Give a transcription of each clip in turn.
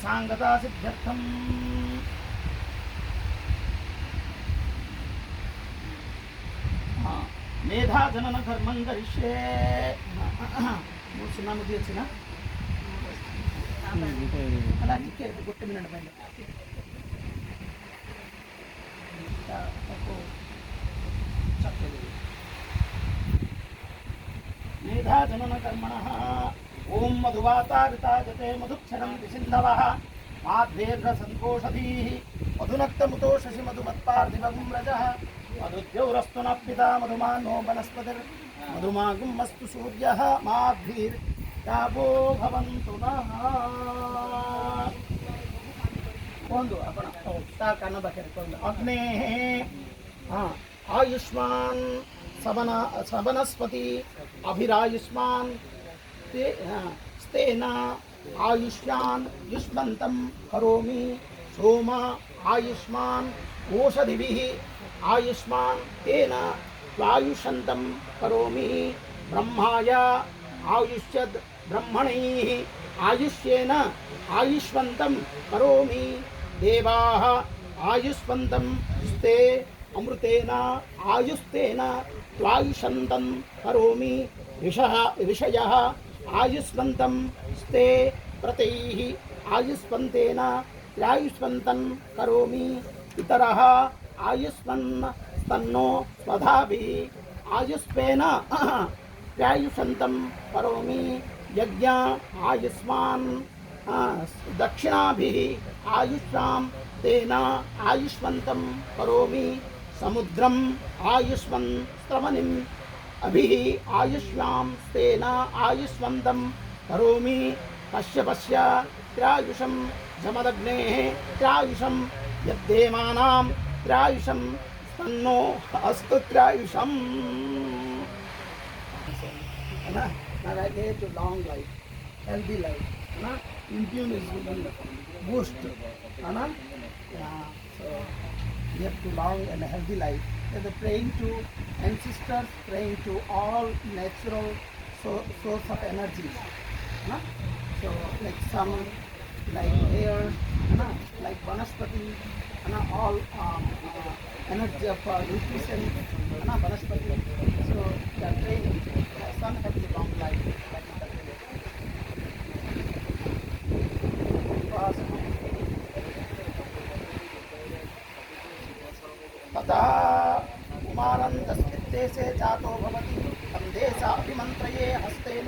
सांगता सिद्ध्यर्थम मेधा जनन कर्मं करिष्ये सुना मुझे अच्छी ना अला ठीक है गुट्टे मिनट पहले मेधा जनन कर्मणः ओम मधुवातारिता जते मधुक्षरं सिन्धवः माध्वेर्घ संतोषधीः मधुनक्तमुतोषसि मधुमत्पार्थिवं व्रजः मधुद्यौरस्तु नः पिता मधुमानो वनस्पतिर् मधुमागुमस्तु सूर्यः माध्वीर्यावो भवन्तु नः ಒಂದು ಅಪಣ ತಾಕನ ಬಕೆರ್ಕೊಂಡು ಅಗ್ನೇಃ ಆಯುಷ್ಮಾನ್ ಸವನಸ್ಪತಿ ಅಭಿರಾಯುಷ್ಮಾನ್ स्तेन आयुष्यान् युष्मन्तं करोमि सोम आयुष्मान् ओषधिभिः आयुष्मान् तेन आयुषन्तं करोमि ब्रह्माय आयुष्यद् ब्रह्मणैः आयुष्येन आयुष्वन्तं करोमि देवाः आयुष्वन्तं स्ते अमृतेन आयुस्तेन त्वायुषन्तं करोमि ऋषयः आयुष्वन्तं स्ते प्रतैः आयुष्वन्तेन त्रायुष्वन्तं करोमि इतरः आयुष्वन् स्तन्नो स्वधाभिः आयुष्पेन त्रायुषन्तं करोमि यज्ञ आयुष्मान् दक्षिणाभिः आयुष्यां तेन आयुष्वन्तं करोमि समुद्रम् आयुष्वन् स्रवणिम् अभिः आयुष्यां तेन आयुष्वन्तं करोमि कश्यपस्य त्रायुषं जमदग्नेः त्रायुषं यद्देवानां त्रायुषं तन्नो अस्तु त्रायुषम् है ना I get to long life healthy life है ना immune is boost है ना so get to long and healthy life. They're praying to ancestors, praying to all natural source of energy. So like sun, like air, like vanaspati, all energy of nutrition, vanaspati. So they are praying sun has a long life. तथा कुमारन्तस्मित्ते से जातो भवति सन्देशा अभिमन्त्रये हस्तेन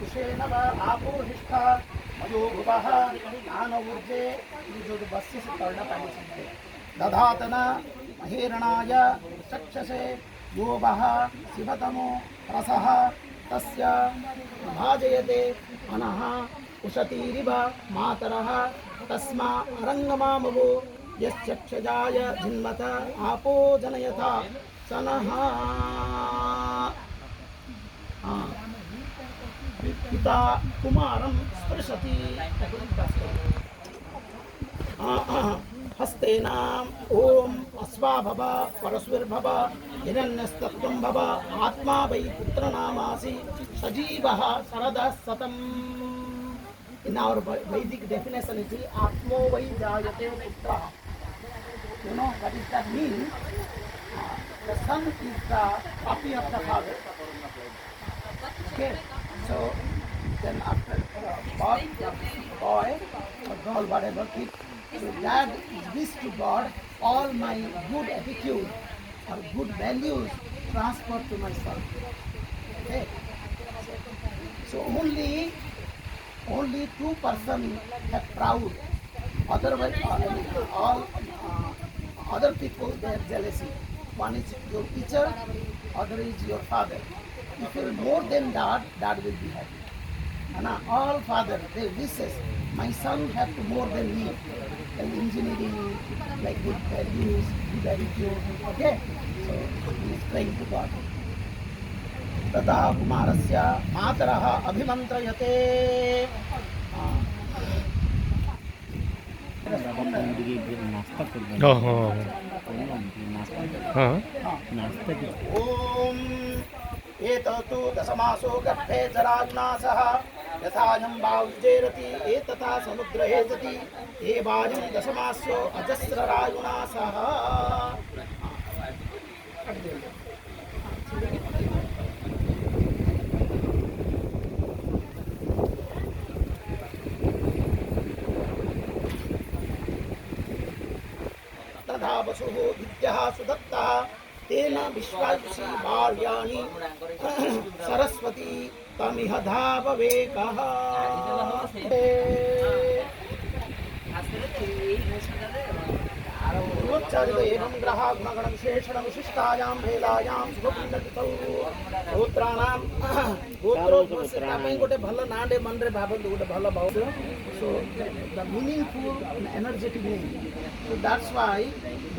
कुशेन वा आपूर्हिष्ठा मयोभुवः ज्ञानऊर्जे जो बस्य से कर्णपाणि सन्ते दधातन महेरणाय चक्षसे यो वः शिवतमो रसः तस्य भाजयते अनः उशतीरिव मातरः तस्मा अरंगमामवो यश्चक्षजाय जिन्मत आपो जनयथा सनः पिता कुमारं स्पृशति हस्तेन ओम अस्वाभव परस्विर्भव हिरण्यस्तत्वं भव आत्मा वै पुत्रनामासि सजीवः शरदः शतम्. In our Vedic definition is Atmo Vai Jayate Putra. You know what does that mean? The son is the copy of the father. Okay, so then after boy or girl, whatever, so dad gives to God all my good attitude or good values transferred to my son. Okay, so only two persons have proud. Otherwise, all other people they have jealousy. One is your teacher, other is your father. If you are more than that, dad will be happy. And all father they wishes my son have to more than me, like engineering, like good values, good attitude. Okay, so he is praying to God. तदा कुमारस्य मातरः अभिमन्त्रयते. ओम एततु दशमासो गर्भे जराजुना सह यथायं बाहुजेरति एतथा समुद्रे जति एवायं दशमास्यो अजस्ररायुणा सह तथा वसुः विद्यः सुदत्तः तेन विश्वायुषी बाल्यानि सरस्वती तमिह धाववेकः पूर्वोच्चारित एवं ग्रह गुणगण विशेषण विशिष्टायां भेलायां शुभपुण्यतिथौ गोत्राणां गोत्रोद्भवस्य ପାଇଁ ଗୋଟେ ଭଲ ନାଁଟେ ମନରେ ଭାବନ୍ତୁ ଗୋଟେ ଭଲ ଭାବ so the meaningful and energetic name so that's why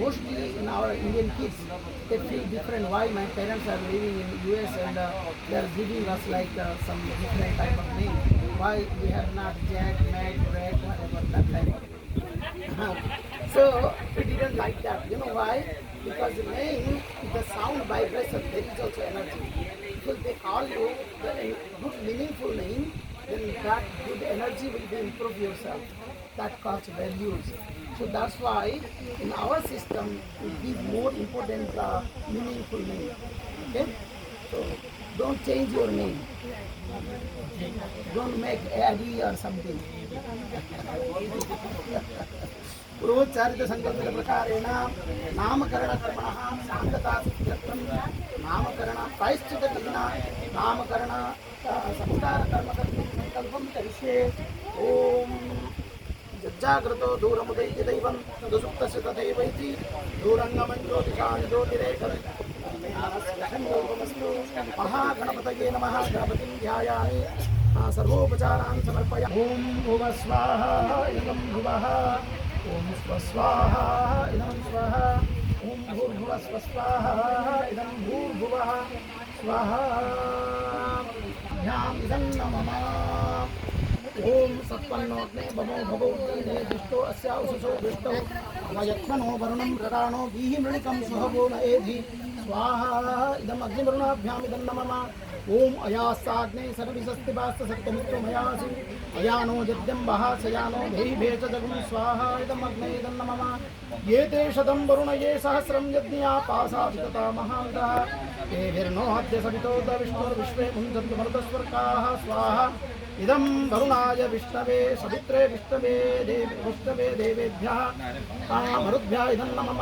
mostly in our Indian kids they feel different why my parents are living in US and they are giving us like some different type of name why we have not Jack, Mac, Red, whatever that type of so we didn't like that. You know why? Because the name, the sound vibration, there is also energy. If they call you the good meaningful name, then that good energy will be improve yourself. That costs values. So that's why in our system we give more important meaningful name. Okay? So don't change your name. Don't make Adi or something. पूर्वोच्चारित संकल्पित प्रकारेण नामकरण कर्मणः शान्तता सिद्ध्यर्थं नामकरण प्रायश्चित विधिना नामकरण संस्कार कर्म कर्तुं संकल्पं करिष्ये ओम जज्जाग्रतो दूरमुदैत्य दैवं तदुसुप्तस्य तथैव इति दूरङ्गमं ज्योतिषां ज्योतिरेकं महागणपतये नमः गणपतिं ध्यायामि सर्वोपचारान् समर्पयामि ओम भुवः स्वाहा इदं भुवः ओम स्वस्वाहा इदं स्वाहा ओम भूर्भुवः स्वस्वाहा इदं भूर्भुवः स्वाहा ध्यान इदं नमः ओम सत्पन्नोऽग्ने भवो भवोऽग्ने दिष्टो अस्या उषसो दृष्टो वयत्मनो वरुणं रराणो वीहि मृणिकं सुहवो न एधि स्वाहा इदम् अग्निवरुणाभ्याम् इदं नमः ओम अयास्ताग्ने सर्विसस्तिवास्त सत्यमित्रमयासि अयानो यद्यम्बः सयानो धेहि भेच जगुं स्वाहा इदम् अग्ने इदं नमः ये ते शतं वरुण ये सहस्रं यज्ञया पासा वितता महान्तः तेभिर्नो अद्य सवितो विष्णुर्विश्वे मुञ्चन्तु मरुतस्वर्गाः स्वाहा इदं वरुणाय विष्णवे सवित्रे विष्णवे देवेभ्यः मरुद्भ्यः इदं नमः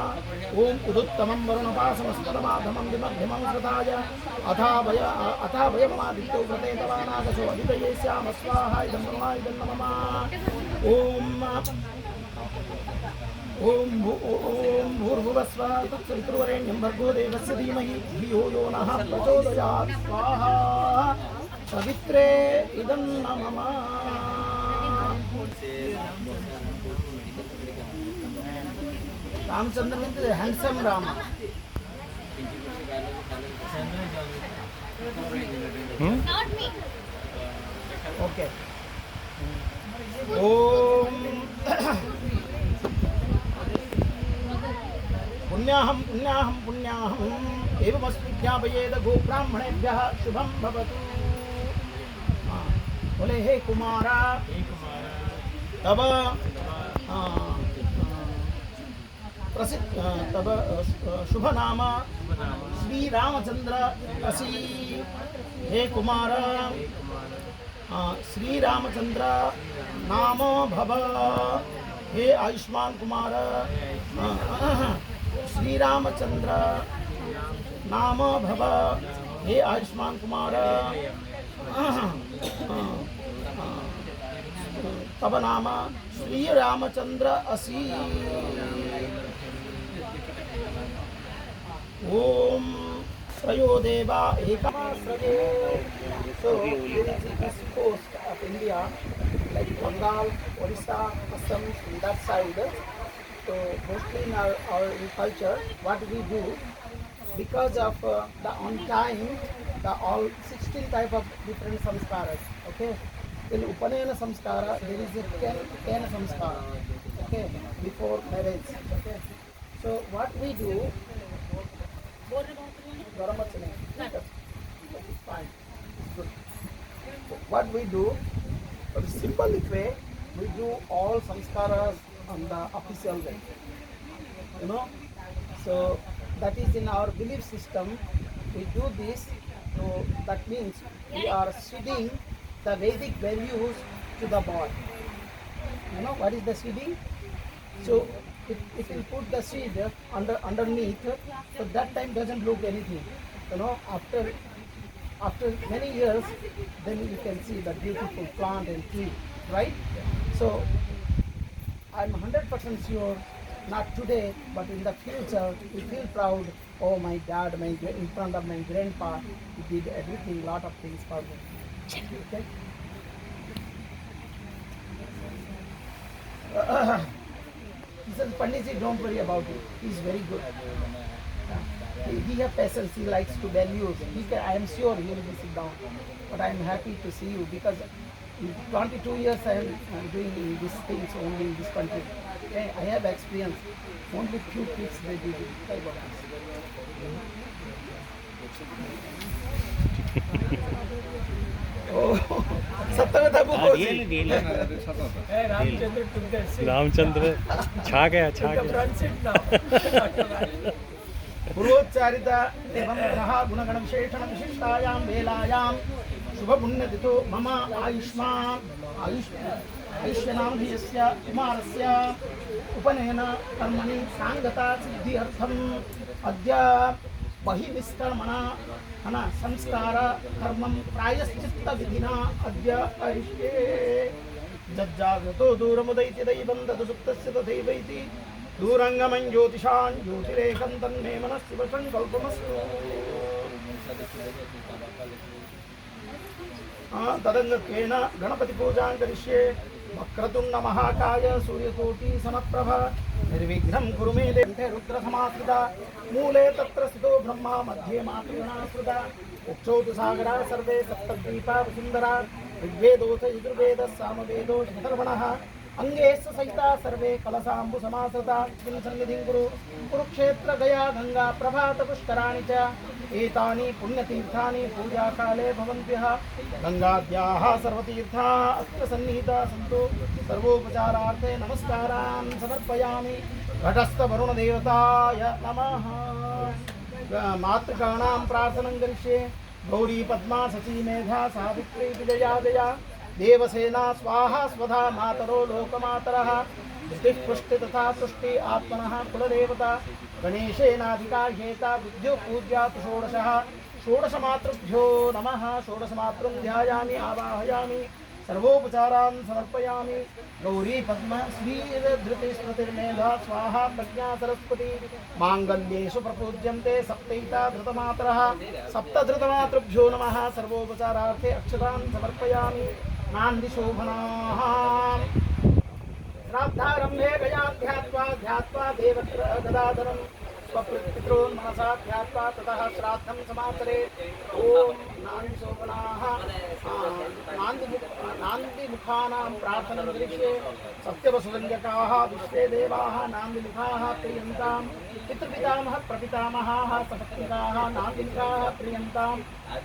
ओम उदुत्तमं वरुणपासमस्तरमाधमं विमध्यमं श्रताय अथा वयमादित्यो व्रते तवानागसो अदितये स्याम स्वाहा इदं वरुणाय इदं नमः ओम भूर्भुवः स्वः तत्सवितुर्वरेण्यं भर्गो देवस्य धीमहि धियो यो नः प्रचोदयात् स्वाहा सवित्रे इदं नमः Ramchandra means handsome Ram okay ओम पुण्याहं पुण्याहं पुण्याहं एवमस्मि ज्ञापयेद गोब्राह्मणेभ्यः शुभं भवतु बोले हे कुमारा तब प्रसिद्ध तब शुभ नाम श्री रामचंद्र असि हे कुमार श्री रामचंद्र नाम भव हे आयुष्मान कुमार श्री रामचंद्र नाम भव हे आयुष्मान कुमार तब नाम श्री रामचंद्र असि ओम त्रयो देवा एकमाश्रये so this coast of India like Bengal, Orissa, Assam in that side so mostly in our culture what we do because of the on time the all 16 type of different samskaras okay in upanayana samskara there is a 10 samskara okay before marriage okay so what we do fine good what we do But the symbolic way, we do all samskaras on the official way. You know, so that is in our belief system. We do this, so that means we are seeding the Vedic values to the boy. You know what is the seeding? So if you put the seed underneath, so that time doesn't look anything. You know, after many years, then you can see the beautiful plant and tree, right? So I'm 100% sure, not today, but in the future, we feel proud. Oh, my dad, in front of my grandpa, he did everything, lot of things for me. Okay? He says, Panditji, don't worry about it. He's very good. He has patience. He likes to values. I am sure he will be sit down. But I am happy to see you because in 22 years I am doing these things only in this country. Okay? I have experience. Only few kids they do it. Oh, सत्यवता book हो जी। रामचंद्र छा गया पूर्वोच्चारित एवं गुणगण विशेषण विशिष्टायां वेलायां शुभ पुण्यतिथो मम आयुष्यनामधेयस्य कुमारस्य उपनयन कर्मणि सांगता सिद्ध्यर्थम् अद्य बहिनिष्कर्मण संस्कार कर्मं प्रायश्चित्त विधिना अद्य करिष्ये। जज्जागतो दूरमुदैति दैवं तदुसुप्तस्य तथैवैति दूरंगमं ज्योतिषां ज्योतिरेकं तन्मे मनस्सु संकल्पमस्तु। तदंगत्वेन गणपति पूजां करिष्ये। वक्रतुंड महाकाय सूर्यकोटि समप्रभ निर्विघ्नं कुरु मे देव। रुद्र समाश्रिता मूले तत्र स्थितो ब्रह्मा मध्ये मातृगणाश्रिता उक्षौ तु सागरा सर्वे सप्तद्वीपा वसुन्धरा ऋग्वेदोऽथ यजुर्वेदः सामवेदो शतर्वणः अंगे सहिता सर्वे कलशाम्बु समासता सन्निधिं कुरु। कुरुक्षेत्र गया गंगा प्रभात पुष्कराणि च एतानि पुण्यतीर्थानि पूजाकाले भवन्त्यः। गंगाद्याः सर्वतीर्थाः अत्र सन्निहिताः सन्तु। सर्वोपचारार्थे नमस्कारान् समर्पयामि। घटस्थ वरुणदेवताय नमः। मातृकाणां प्रार्थनं करिष्ये। गौरी पद्मा शची मेधा सावित्री विजया जया देवसेना स्वाहा स्वधा मातरो लोकमातरः। धृतिः पुष्टि तथा तुष्टि आत्मनः कुलदेवता। गणेशेनाधिका ह्येता बुद्ध्यो पूज्यात् षोडशः। षोडशमातृभ्यो नमः। षोडशमातृं ध्यायामि आवाहयामि। सर्वोपचारान् समर्पयामि। गौरी पद्म श्रीधृति स्मृतिर्मेधा स्वाहा प्रज्ञा सरस्वती। मांगल्येषु प्रपूज्यन्ते सप्तैता धृतमातरः। सप्तधृतमातृभ्यो नमः। सर्वोपचारार्थे अक्षतान् समर्पयामि। नान्दिशोभनाः श्राद्धारम्भे गयाध्यात्वा ध्यात्वा देवत्र गदाधरं स्वपितॄन् मनसा ध्यात्वा ततः श्राद्धं समाचरेत्। ओम नान्दिशोभनाः नान्दिमुखानां प्रार्थनं करिष्ये। सत्यवसुसंज्ञकाः विश्वे देवाः नान्दिमुखाः प्रियन्तां। पितृपितामह प्रपितामहाः सपत्निकाः नान्दिमुखाः प्रियन्तां।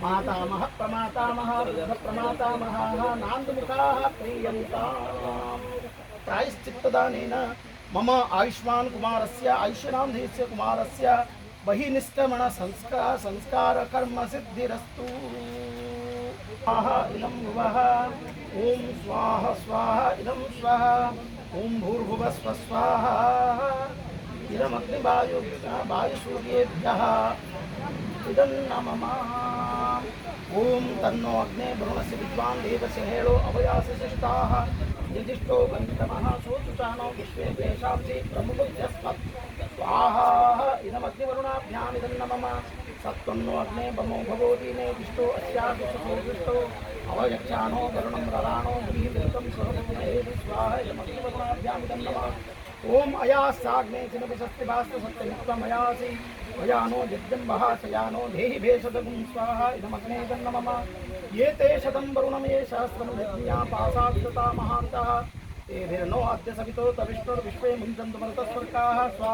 मातामह प्रमातामह वृद्धप्रमातामहाः नान्दिमुखाः प्रियन्ताम्। प्रायश्चित्तदानेन मम आयुष्मान कुमारस्य आयुष्यनामधेयस्य कुमारस्य बहिनिष्क्रमण संस्कार कर्म सिद्धिरस्तु। स्वाहा इदं भुवः। ओम स्वाहा स्वाहा इदं स्वाहा। ओम भूर्भुवः स्वः स्वाहा। वायुसूर्येभ्यः इदं नमः। ओम तन्नो अग्ने वरुणस्य विद्वान् देवस्य हेळो अभयास्य शिष्टाः। युधिष्ठो गन्धमः सोऽसुचानो विश्वे तेषांसि प्रमुखस्मत्। स्वाहा इदमग्निवरुणाभ्याम् इदं नमः। सत्त्वन्नो अग्ने बमो भगवतीने दिष्टो अस्यादिष्टो अवयक्षाणो वरुणं रराणो गृहीतं स्वहस्ते स्वाहा इदमग्निवरुणाभ्याम् इदं नमः। ओम अयासाग्ने चिनपशस्तिभास्त सत्यमित्वम् अयासि भयानो यज्ञम्बः शयानो देहि भेषजगुं स्वाहा इदमग्ने इदं नमः। ये ते शतं वरुणं ये सहस्रं यज्ञा पासात्तता महान्तः। तेभिर्नो अद्य सवितो तविष्णुर्विश्वे मुञ्चन्तु मरुतस्वर्गाः स्वाहा।